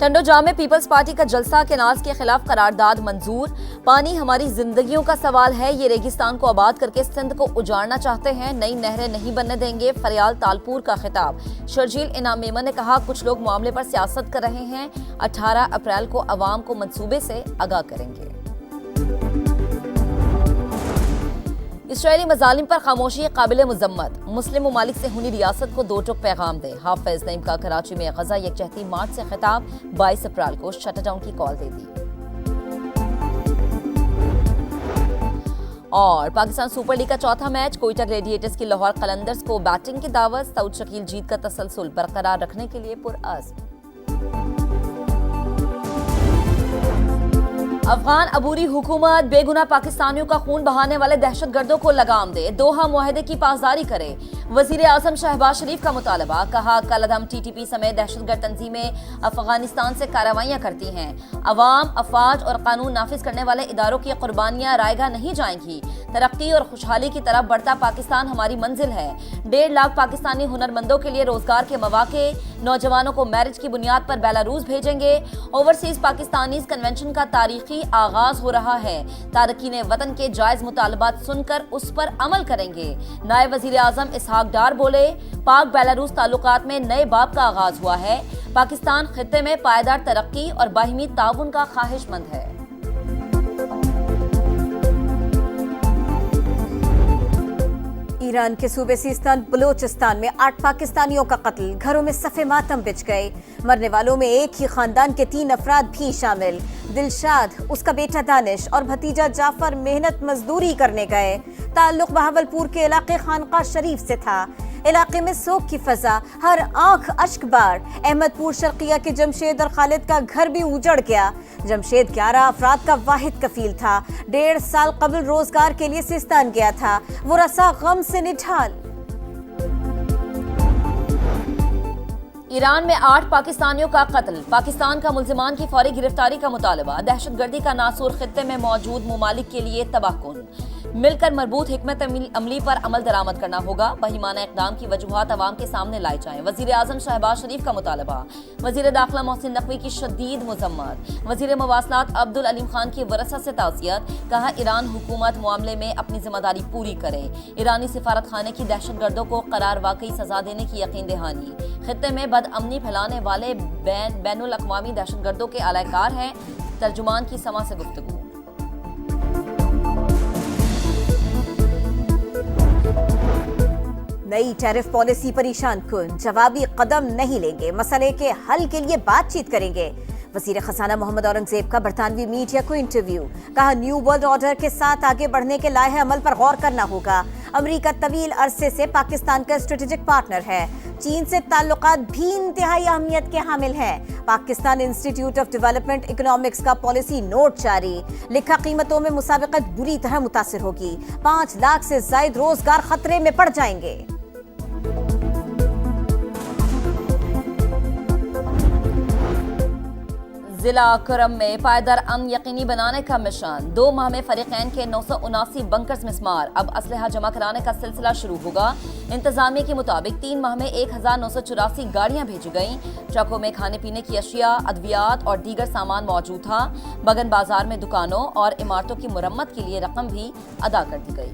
ٹنڈو جام میں Peoples party کا جلسہ، کینالز کے خلاف قرارداد منظور۔ پانی ہماری زندگیوں کا سوال ہے، یہ ریگستان کو آباد کر کے سندھ کو اجاڑنا چاہتے ہیں، نئی نہریں نہیں بننے دیں گے، فریال تالپور کا خطاب۔ شرجیل انعام میمن نے کہا کچھ لوگ معاملے پر سیاست کر رہے ہیں، 18 اپریل کو عوام کو منصوبے سے آگاہ کریں گے۔ اسرائیلی مظالم پر خاموشی قابل مذمت، مسلم ممالک سے ہونی ریاست کو دو ٹوک پیغام دے۔ حافظ نعیم کا کراچی میں غزہ یکجہتی مارچ سے خطاب، 22 اپریل کو شٹ ڈاؤن کی کال دے دی۔ اور پاکستان سپر لیگ کا چوتھا میچ، کوئٹہ گلیڈیٹرز کی لاہور قلندرز کو بیٹنگ کی دعوت، سعود شکیل جیت کا تسلسل برقرار رکھنے کے لیے پرعزم۔ افغان عبوری حکومت بے گناہ پاکستانیوں کا خون بہانے والے دہشت گردوں کو لگام دے، دوحہ معاہدے کی پاسداری کرے۔ وزیر اعظم شہباز شریف کا مطالبہ، کہا کل عدم ٹی ٹی پی سمیت دہشت گرد تنظیمیں افغانستان سے کارروائیاں کرتی ہیں، عوام، افواج اور قانون نافذ کرنے والے اداروں کی قربانیاں رائے گاہ نہیں جائیں گی۔ ترقی اور خوشحالی کی طرف بڑھتا پاکستان ہماری منزل ہے۔ 1.5 لاکھ پاکستانی ہنرمندوں کے لیے روزگار کے مواقع، نوجوانوں کو میرج کی بنیاد پر بیلاروس بھیجیں گے۔ اوورسیز پاکستانیز کنونشن کا تاریخی آغاز ہو رہا ہے، تارکین وطن کے جائز مطالبات سن کر اس پر عمل کریں گے۔ نائب وزیر اعظم اسحاق ڈار بولے، پاک بیلاروس تعلقات میں نئے باب کا آغاز ہوا ہے، پاکستان خطے میں پائیدار ترقی اور باہمی تعاون کا خواہش مند ہے۔ ایران کے صوبے سیستان بلوچستان میں 8 پاکستانیوں کا قتل، گھروں میں صف ماتم بچھ گئے، مرنے والوں میں ایک ہی خاندان کے 3 افراد بھی شامل۔ دلشاد، اس کا بیٹا دانش اور بھتیجا جعفر محنت مزدوری کرنے گئے، تعلق بہاولپور کے علاقے خانقاہ شریف سے تھا۔ علاقے میں سوگ کی فضا، ہر آنکھ اشک بار۔ احمد پور شرقیہ کے جمشید اور خالد کا گھر بھی اجڑ گیا۔ جمشید 11 افراد کا واحد کفیل تھا، 1.5 سال قبل روزگار کے لیے سیستان گیا تھا، وہ رسا غم سے نڈھال۔ ایران میں 8 پاکستانیوں کا قتل، پاکستان کا ملزمان کی فوری گرفتاری کا مطالبہ، دہشت گردی کا ناسور خطے میں موجود ممالک کے لیے تباہ کن، مل کر مربوط حکمت عملی پر عمل درآمد کرنا ہوگا، وہیمانہ اقدام کی وجوہات عوام کے سامنے لائے جائیں، وزیر اعظم شہباز شریف کا مطالبہ، وزیر داخلہ محسن نقوی کی شدید مذمت، وزیر مواصلات عبدالعلیم خان کی ورثہ سے تعزیت، کہا ایران حکومت معاملے میں اپنی ذمہ داری پوری کرے، ایرانی سفارت خانے کی دہشت گردوں کو قرار واقعی سزا دینے کی یقین دہانی، خطے میں بد امنی پھیلانے والے بین الاقوامی دہشت گردوں کے اعلی کار ہیں، ترجمان کی سما سے گفتگو۔ نئی ٹیرف پالیسی پریشان کن، جوابی قدم نہیں لیں گے، مسئلے کے حل کے لیے بات چیت کریں گے۔ وزیر خزانہ محمد اورنگزیب کا برطانوی میڈیا کو انٹرویو، کہا نیو ورلڈ آرڈر کے ساتھ آگے بڑھنے کے لائحہ عمل پر غور کرنا ہوگا۔ امریکہ طویل عرصے سے پاکستان کا اسٹریٹجک پارٹنر ہے، چین سے تعلقات بھی انتہائی اہمیت کے حامل ہیں۔ پاکستان انسٹی ٹیوٹ آف ڈیولپمنٹ اکنامکس کا پالیسی نوٹ جاری، لکھا قیمتوں میں مسابقت بری طرح متاثر ہوگی، 5 لاکھ سے زائد روزگار خطرے میں پڑ جائیں گے۔ ضلع کرم میں پائیدار امن یقینی بنانے کا مشن، 2 ماہ میں فریقین کے 979 بنکرز مسمار، اب اسلحہ جمع کرانے کا سلسلہ شروع ہوگا۔ انتظامیہ کے مطابق 3 ماہ میں 1984 گاڑیاں بھیجی گئیں، ٹرکوں میں کھانے پینے کی اشیاء، ادویات اور دیگر سامان موجود تھا۔ بگن بازار میں دکانوں اور عمارتوں کی مرمت کے لیے رقم بھی ادا کر دی گئی۔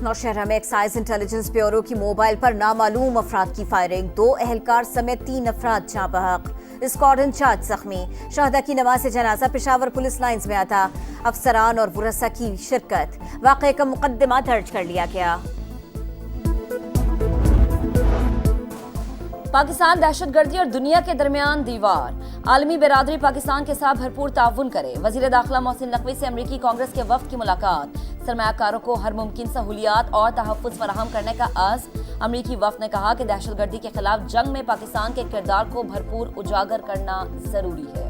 نوشہرہ میں ایکسائز انٹیلیجنس بیورو کی موبائل پر نامعلوم افراد کی فائرنگ، 2 اہلکار سمیت 3 افراد جاں بحق، اسکواڈ انچارج زخمی۔ شہداء کی نماز جنازہ پشاور پولیس لائنز میں ادا، افسران اور ورثاء کی شرکت، واقعے کا مقدمہ درج کر لیا گیا۔ پاکستان دہشت گردی اور دنیا کے درمیان دیوار، عالمی برادری پاکستان کے ساتھ بھرپور تعاون کرے، وزیر داخلہ محسن نقوی سے امریکی کانگریس کے وفد کی ملاقات، سرمایہ کاروں کو ہر ممکن سہولیات اور تحفظ فراہم کرنے کا عزم۔ امریکی وفد نے کہا کہ دہشت گردی کے خلاف جنگ میں پاکستان کے کردار کو بھرپور اجاگر کرنا ضروری ہے۔